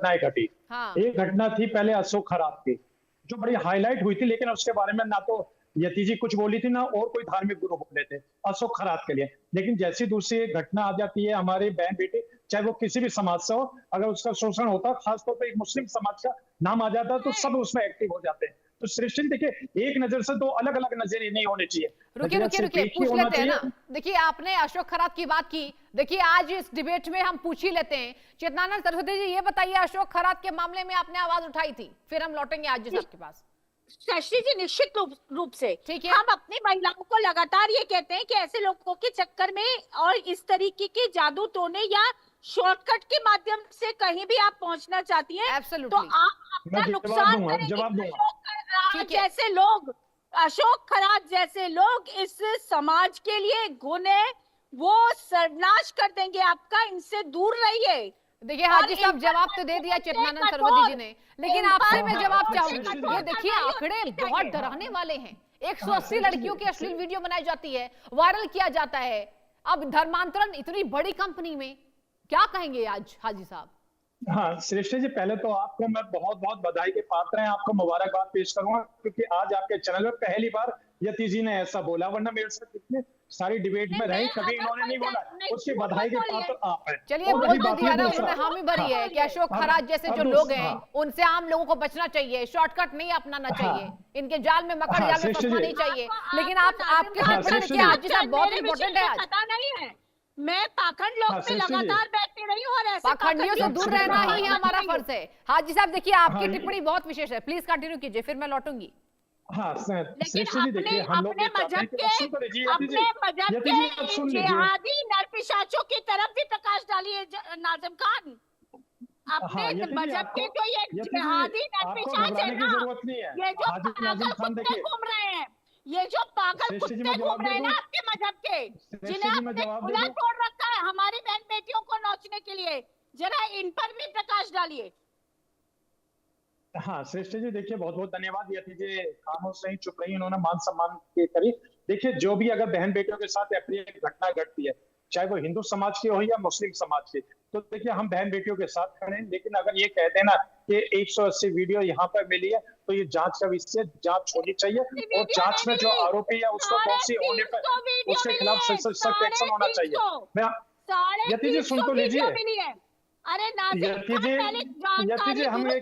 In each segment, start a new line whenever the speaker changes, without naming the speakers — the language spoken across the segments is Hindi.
घटनाएं घटी।
हाँ।
एक घटना थी पहले अशोक खरात की, जो बड़ी हाईलाइट हुई थी, लेकिन उसके बारे में ना तो यति जी कुछ बोली थी ना और कोई धार्मिक गुरु बोले थे अशोक खरात के लिए। लेकिन जैसी दूसरी एक घटना आ जाती है, हमारे बहन बेटे चाहे वो किसी भी समाज से हो, अगर उसका शोषण होता, खासतौर पर एक मुस्लिम समाज का नाम आ जाता है, तो सब उसमें एक्टिव हो जाते हैं। तो सृष्टि देखिए, एक नजर से दो अलग अलग नजरिए नहीं होने चाहिए,
रुकिए
नजरिया
रुकिए
सिर्फ
रुकिए,
एक ही
पूछ
होना
लेते हैं ना।
चाहिए।
देखिए, आपने अशोक खरात की बात की, देखिए आज इस डिबेट में हम पूछ ही लेते हैं। चेतनानंद सरस्वती जी, ये बताइए, अशोक खरात के मामले में आपने आवाज उठाई थी, फिर हम लौटेंगे आज जी साहब के पास।
शशि जी, निश्चित रूप से
ठीक है।
हम अपनी महिलाओं को लगातार ये कहते हैं कि ऐसे लोगों के चक्कर में और इस तरीके के जादू टोने या शॉर्टकट के माध्यम से कहीं भी आप पहुंचना चाहती हैं, तो आप अपना नुकसान करेंगे। अशोक खरात जैसे लोग इस समाज के लिए गुने वो सर्वनाश कर देंगे आपका, इनसे दूर रहिए।
देखिए हाजी साहब, जवाब तो दे दिया चेतनानंद सरस्वती जी ने, लेकिन आपसे मैं जवाब चाहूंगी। ये देखिए, आंकड़े बहुत डराने वाले हैं। 180 लड़कियों की अश्लील वीडियो बनाई जाती है, वायरल किया जाता है। अब धर्मांतरण इतनी बड़ी कंपनी में, क्या कहेंगे आज हाजी साहब?
हाँ सृष्टि जी, पहले तो आपको मैं बहुत बहुत बधाई के पात्र हैं, आपको मुबारकबाद पेश करूंगा, क्योंकि आज आपके चैनल में पहली बार यति जी ने ऐसा बोला, वरना मेरे साथ कितने सारी डिबेट में रहे, कभी इन्होंने नहीं बोला। उसकी बधाई के पात्र आप हैं।
चलिए, बोल तो दिया ना उन्होंने, हामी भरी है कि अशोक खरात जैसे जो लोग हैं उनसे आम लोगों को बचना चाहिए, शॉर्टकट नहीं अपनाना चाहिए, इनके जाल में मकर जाल में फंसना नहीं चाहिए। लेकिन आपके आज साहब बहुत इंपॉर्टेंट है। आज
मैं पाखंड लोग पे लगातार बैठती रही हूँ और ऐसे
पाखंडियों से दूर रहना ही हमारा फर्ज है। हाजी साहब देखिए, आपकी टिप्पणी बहुत विशेष है, प्लीज कंटिन्यू कीजिए, फिर मैं लौटूंगी।
हाँ
लेकिन अपने मजहब के जिहादी नरपिशाचों की तरफ भी प्रकाश डालिए नाज़िम खान। अपने मजहब के जो ये जिहादी नरपिशाच है ना, ये जो पागल कुत्ते घूम रहे हैं, ये जो पागल कुत्ते घूम रहे हैं ना आपके मजहब के, जिन्हें आपने खुला छोड़ रखा है हमारी बहन बेटियों को नोचने के लिए, जरा इन पर भी प्रकाश डालिए।
हाँ श्रेष्ठ जी, देखिए बहुत बहुत धन्यवाद यति जी, खामोश नहीं चुप रही, इन्होंने मान सम्मान के करी। देखिए, जो भी अगर बहन बेटियों के साथ अप्रिय घटना घटती है, चाहे वो हिंदू समाज की हो या मुस्लिम समाज की, तो देखिए हम बहन बेटियों के साथ खड़े हैं। लेकिन अगर ये कह देना कि 180 वीडियो यहाँ पर मिली है, तो ये जांच का विषय, जांच होनी चाहिए, और जांच में जो आरोपी है उसको दोषी होने पर उसके खिलाफ सख्त एक्शन होना चाहिए। यति जी सुन तो लीजिए।
अरे
यति जी, हम ये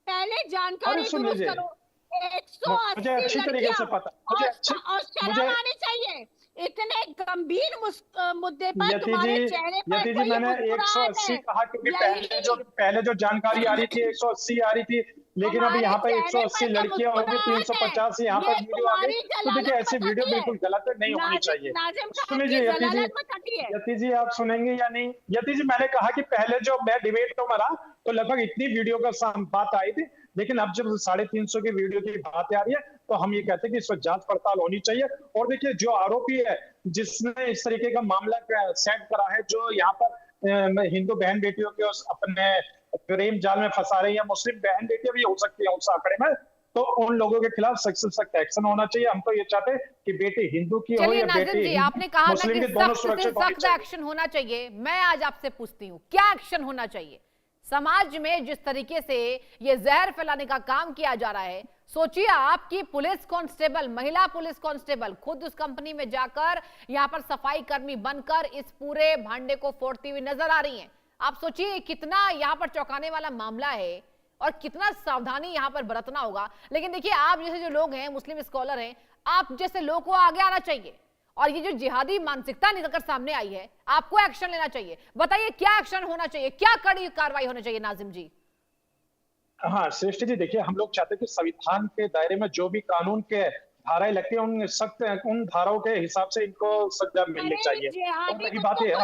पहले जानकारी दुरुस्त करो। 180
मुझे अच्छी तरीके से पता,
मुझे आनी चाहिए इतने गंभीर मुद्दे पर तुम्हारे चेहरे पर।
यति जी, मैंने 180 कहा क्योंकि पहले जो जानकारी आ रही थी 180 आ रही थी, लेकिन अभी यहाँ पे 180 लड़कियां होगी, 350 यहाँ पर वीडियो आ गई। तो देखिए, ऐसी वीडियो बिल्कुल गलत नहीं होनी चाहिए। सुनिए यति जी, आप सुनेंगे या नहीं? यति जी, मैंने कहा कि पहले जो मैं डिबेट में रहा तो लगभग इतनी वीडियो का बात आई थी, लेकिन अब जब 350 की वीडियो की बात आ रही है, तो हम ये कहते हैं कि इस पर जांच पड़ताल होनी चाहिए। और देखिए, जो आरोपी है जिसने इस तरीके का मामला सेट करा है, जो यहाँ पर हिंदू बहन बेटियों के अपने प्रेम जाल में फंसा रही है, मुस्लिम बहन बेटियां भी हो सकती है उस आंकड़े में, तो उन लोगों के खिलाफ सख्त से सख्त एक्शन होना चाहिए। हम तो ये चाहते हैं कि बेटी हिंदू की हो या बेटी
आपने कहा था कि सख्त एक्शन होना चाहिए। मैं आज आपसे पूछती हूँ, क्या एक्शन होना चाहिए? समाज में जिस तरीके से ये जहर फैलाने का काम किया जा रहा है, सोचिए आपकी पुलिस कांस्टेबल, महिला पुलिस कांस्टेबल खुद उस कंपनी में जाकर यहां पर सफाई कर्मी बनकर इस पूरे भांडे को फोड़ती हुई नजर आ रही हैं। आप सोचिए कितना यहां पर चौंकाने वाला मामला है और कितना सावधानी यहां पर बरतना होगा। लेकिन देखिए, आप जैसे जो लोग हैं, मुस्लिम स्कॉलर हैं, आप जैसे लोगों को आगे आना चाहिए, और ये जो जिहादी मानसिकता निकलकर सामने आई है, आपको एक्शन लेना चाहिए। बताइए क्या एक्शन होना चाहिए, क्या कड़ी कार्रवाई होनी चाहिए नाजिम जी?
हाँ श्रेष्ठ जी, देखिए हम लोग चाहते हैं कि संविधान के दायरे में जो भी कानून के धाराएं लगती है, उन धाराओं के हिसाब से इनको सजा मिलनी चाहिए। और रही बात ये,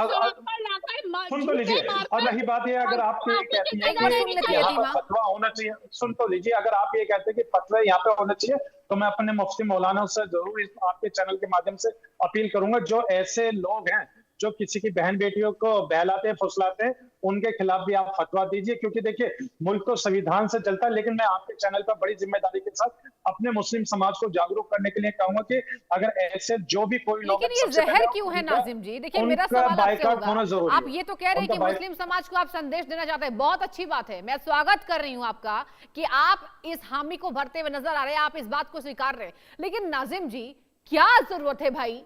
सुन तो लीजिए, और रही बात ये, अगर आप ये कहती है कि यहाँ पर फतवा होना चाहिए, सुन तो लीजिए, अगर आप ये कहते हैं कि फतवा यहाँ पे होना चाहिए, तो मैं अपने मुफ्ती मौलाना से जरूर आपके चैनल के माध्यम से अपील करूंगा, जो ऐसे लोग हैं जो किसी की बहन बेटियों को बहलाते हैं, फुसलाते हैं, उनके खिलाफ भी आप फतवा दीजिए, क्योंकि देखिए मुल्क तो संविधान से चलता है। लेकिन मैं आपके चैनल पर बड़ी जिम्मेदारी के साथ अपने मुस्लिम समाज को जागरूक करने के लिए कहूंगा कि अगर ऐसे जो भी कोई लोग
लेकिन ये जहर क्यों है नाजिम जी? देखिए मेरा सवाल आपसे होगा, आप ये तो कह रहे हैं कि मुस्लिम समाज को आप संदेश देना चाहते हैं, बहुत अच्छी बात है, मैं स्वागत कर रही हूं आपका कि आप इस हामी को भरते हुए नजर आ रहे हैं, आप इस बात को स्वीकार रहे हैं। लेकिन नाजिम जी, क्या जरूरत है भाई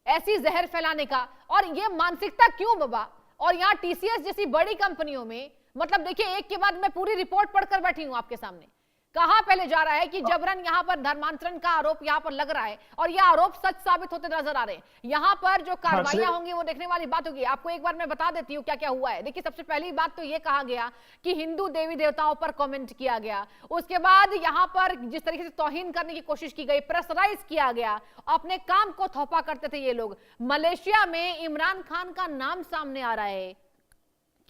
ऐसी जहर फैलाने का, और ये मानसिकता क्यों बाबा? और यहाँ टीसीएस जैसी बड़ी कंपनियों में, मतलब देखिए एक के बाद मैं पूरी रिपोर्ट पढ़कर बैठी हूं आपके सामने, कहां पहले जा रहा है कि जबरन यहां पर धर्मांतरण का आरोप यहां पर लग रहा है, और यह आरोप सच साबित होते नजर आ रहे हैं। यहां पर जो कार्रवाइयां होंगी वो देखने वाली बात होगी। आपको एक बार मैं बता देती हूं क्या क्या हुआ है। देखिए सबसे पहली बात तो ये कहा गया कि हिंदू देवी देवताओं पर कमेंट किया गया, उसके बाद यहां पर जिस तरीके से तौहीन करने की कोशिश की गई, प्रेशराइज किया गया, अपने काम को थोपा करते थे ये लोग। मलेशिया में इमरान खान का नाम सामने आ रहा है,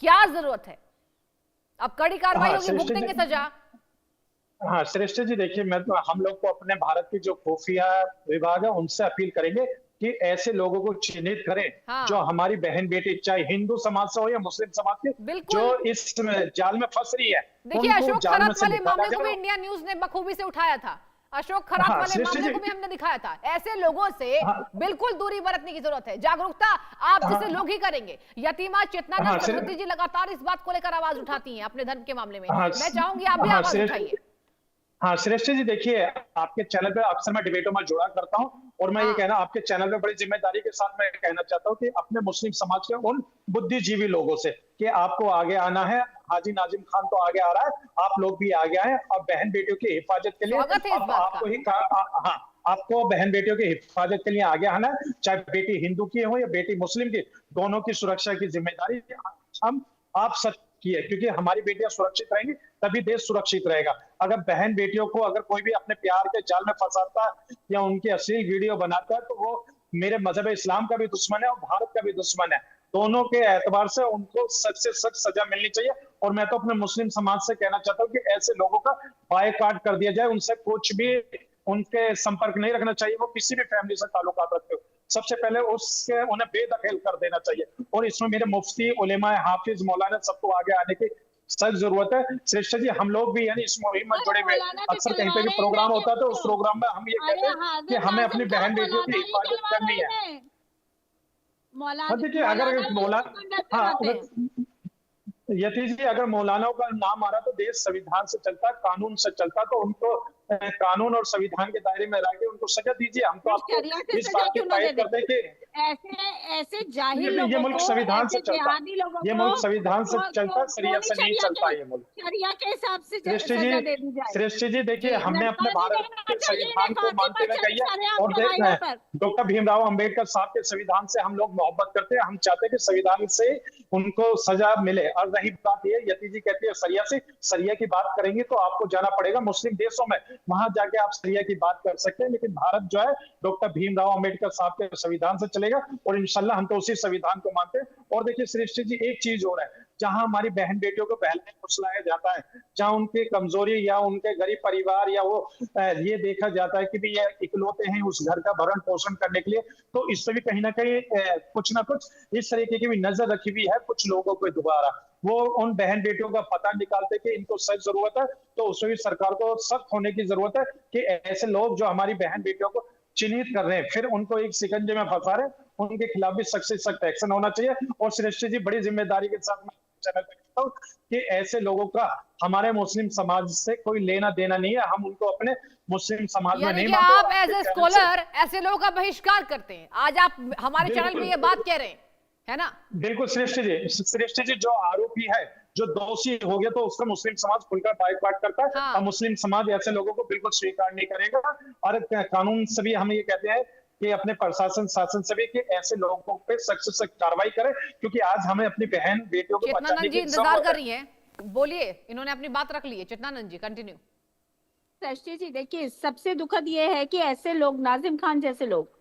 क्या जरूरत है? अब कड़ी कार्रवाई होगी, भुगतेंगे सजा।
हाँ श्रेष्ठ जी, देखिए मैं तो हम लोग को अपने भारत की जो खुफिया विभाग है उनसे अपील करेंगे कि ऐसे लोगों को चिन्हित करें। हाँ। जो हमारी बहन बेटी, चाहे हिंदू समाज से हो या मुस्लिम समाज के, जो इस जाल में फंस रही है।
देखिए अशोक खरात वाले मामले को भी इंडिया न्यूज ने बखूबी से उठाया था, अशोक खरात वाले मामले को भी हमने दिखाया था। ऐसे लोगों से बिल्कुल दूरी बरतने की जरूरत है। जागरूकता आप जैसे लोग ही करेंगे। यतीमा चेतनानंद चतुर्थी जी लगातार इस बात को लेकर आवाज उठाती हैं अपने धर्म के मामले में। मैं चाहूंगी आप भी आवाज उठाइए।
हाँ श्रेष्ठ जी, देखिए आपके चैनल पे अक्सर मैं डिबेटों में जुड़ा करता हूँ, और मैं ये कहना आपके चैनल पे बड़ी जिम्मेदारी के साथ मैं कहना चाहता हूँ कि अपने मुस्लिम समाज के उन बुद्धिजीवी लोगों से कि आपको आगे आना है। हाजी नाजिम खान तो आगे आ रहा है, आप लोग भी आगे आए, और बहन बेटियों की हिफाजत के लिए आपको बहन बेटियों की हिफाजत के लिए आगे आना है। चाहे बेटी हिंदू की हो या बेटी मुस्लिम की, दोनों की सुरक्षा की जिम्मेदारी हम आप सब की है, क्योंकि हमारी बेटियां सुरक्षित रहेंगी तभी देश सुरक्षित रहेगा। अगर बहन बेटियों को अगर कोई भी अपने प्यार के जाल में फंसाता है या उनकी अश्लील वीडियो बनाता है, तो वो मेरे मजहब इस्लाम का भी दुश्मन है और भारत का भी दुश्मन है। दोनों के एतबार से उनको सच से सच सजा मिलनी चाहिए। और मैं तो अपने मुस्लिम समाज से कहना चाहता हूँ कि ऐसे लोगों का बायकॉट कर दिया जाए, उनसे कुछ भी उनके संपर्क नहीं रखना चाहिए। वो किसी भी फैमिली से ताल्लुकात रखते हो, सबसे पहले उससे उन्हें बेदखल कर देना चाहिए। और इसमें मेरे मुफ्ती, उलेमा, हाफिज, मौलाना सबको आगे आने की सख्त जरूरत है। श्रेष्ठ जी, हम लोग भी यानी इस मुहिम में जुड़े हुए, अक्सर कहीं पे भी प्रोग्राम होता है तो उस प्रोग्राम में हम ये कहते हैं कि हमें अपनी बहन बेटियों की हिफाजत करनी है। देखिए अगर मौलाना यति जी, अगर मौलानाओं का नाम आ रहा तो देश संविधान से चलता, कानून से चलता, तो उनको कानून और संविधान के दायरे में रह के उनको सजा दीजिए। हम तो आपको इस बात की तारीफ करते हैं कि
ऐसे जाहिल लोगों को,
ये मुल्क संविधान से चलता, ये मुल्क संविधान से चलता, शरियत से नहीं चलता ये मुल्क।
शरिया के हिसाब से सजा दे दी जाए।
श्रेष्ठ जी, देखिए हमने अपने भारत के संविधान को मानते हुए कहिए, और देखते डॉक्टर भीमराव अम्बेडकर साहब के संविधान से हम लोग मोहब्बत करते हैं। हम चाहते हैं कि संविधान से उनको सजा मिले। और रही बात ये, यति जी कहती है सरिया से, सरिया की बात करेंगे तो आपको जाना पड़ेगा मुस्लिम देशों में, वहां जाके आप सरिया की बात कर सकते हैं। लेकिन भारत जो है डॉक्टर भीमराव अम्बेडकर साहब के संविधान से चलेगा, और इंशाल्लाह हम तो उसी संविधान को मानते हैं। और देखिए श्रेष्ठ जी, एक चीज हो रहा है, जहां हमारी बहन बेटियों को पहले फुसलाया जाता है, जहां उनकी कमजोरी या उनके गरीब परिवार या वो ये देखा जाता है कि भी ये इकलौते हैं उस घर का भरण पोषण करने के लिए, तो इससे भी कहीं ना कहीं कुछ ना कुछ इस तरीके की भी नजर रखी हुई है कुछ लोगों को दोबारा। वो उन बहन बेटियों का पता निकालते कि इनको सख्त जरूरत है, तो उसमें भी सरकार को सख्त होने की जरूरत है कि ऐसे लोग जो हमारी बहन बेटियों को चिन्हित कर रहे हैं, फिर उनको एक शिकंजे में फंसा रहे हैं, उनके खिलाफ भी सख्त से सख्त एक्शन होना चाहिए। और श्रेष्ठ जी, बड़ी जिम्मेदारी के साथ मैं चैनल पे कहता हूं कि ऐसे लोगों का हमारे मुस्लिम समाज से कोई लेना देना नहीं है। हम उनको अपने मुस्लिम समाज में नहीं मानते।
आप एज ए स्कॉलर ऐसे लोगों का बहिष्कार करते हैं, आज आप हमारे चैनल पे ये बात कह रहे हैं, है ना? बिल्कुल
श्रेष्ठ जी, जो आरोपी है, जो दोषी हो गया तो उसका मुस्लिम समाज खुलकर बाइकआउट करता है। हाँ। और मुस्लिम समाज ऐसे लोगों को बिल्कुल स्वीकार नहीं करेगा। और कानून से भी हम ये कहते हैं कि अपने प्रशासन शासन से भी कि ऐसे लोगों पे सख्त से सख्त कार्रवाई करें, क्योंकि आज हमें अपनी बहन बेटियों को बचाने की
इंतजार कर रही है। बोलिए, इन्होंने अपनी बात रख ली है। चित्तानंद जी कंटिन्यू।
श्रेष्ठी जी, देखिए सबसे दुखद ये है कि ऐसे लोग, नाजिम खान जैसे लोग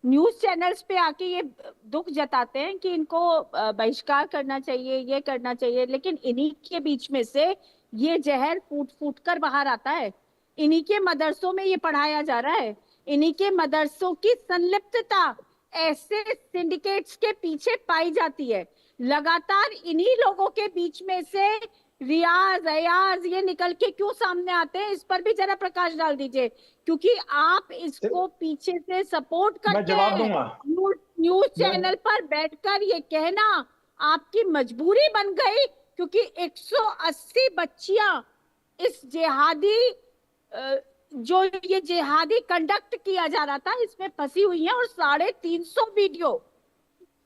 न्यूज चैनल्स पे आके ये दुख जताते हैं कि इनको बहिष्कार करना चाहिए, ये करना चाहिए, लेकिन इन्हीं के बीच में से ये जहर फूट फूट कर बाहर आता है। इन्हीं के मदरसों में ये पढ़ाया जा रहा है। इन्हीं के मदरसों की संलिप्तता ऐसे सिंडिकेट्स के पीछे पाई जाती है। लगातार इन्हीं लोगों के बीच में से रियाज, अयाज ये निकल के क्यों सामने आते हैं, इस पर भी जरा प्रकाश डाल दीजिए, क्योंकि आप इसको पीछे से सपोर्ट
मैं
करते
जवाब
हैं।
दूंगा।
न्यूज चैनल पर बैठकर ये कहना आपकी मजबूरी बन गई, क्योंकि 180 बच्चियां इस जिहादी जो ये जिहादी कंडक्ट किया जा रहा था इसमें फंसी हुई हैं, और 350 वीडियो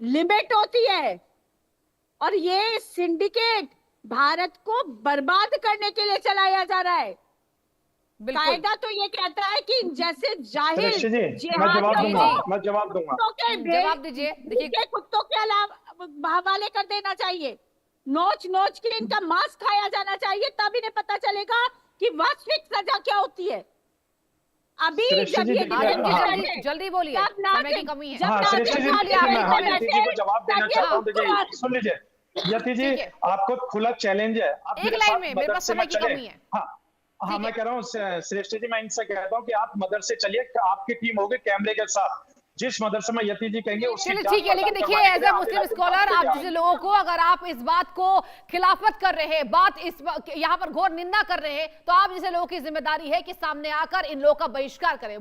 लिमिट होती है, और ये सिंडिकेट भारत को बर्बाद करने के लिए चलाया जा रहा है। कायदा तो ये कहता है कि जैसे जाहिल
मैं जवाब दूंगा।
जवाब दीजिए। देखिए,
कुत्तों के अलावा हवाले कर देना चाहिए, नोच नोच के इनका मांस खाया जाना चाहिए, तब इन्हें पता चलेगा कि वास्तविक सजा क्या होती है। अभी जब ये
जल्दी बोलिए, समय की कमी है।
जवाब देना चाहता हूँ, देखिए सुन लीजिए यति जी, आपको खुला चैलेंज है, आप
एक लाइन में, मेरे पास समय की कमी है।
हाँ मैं कह रहा हूँ श्रेष्ठ जी, मैं इनसे कहता हूँ कि आप मदरसे चलिए, आपकी टीम होगी कैमरे के साथ, जिस मदरसे में यति जी कहेंगे
चलिए ठीक है। लेकिन देखिए, एज ए मुस्लिम स्कॉलर, आप जैसे लोगों को अगर आप इस बात को खिलाफत कर रहे हैं, यहाँ पर घोर निंदा कर रहे हैं, तो आप जैसे लोगों की जिम्मेदारी है कि सामने आकर इन लोगों का बहिष्कार करें।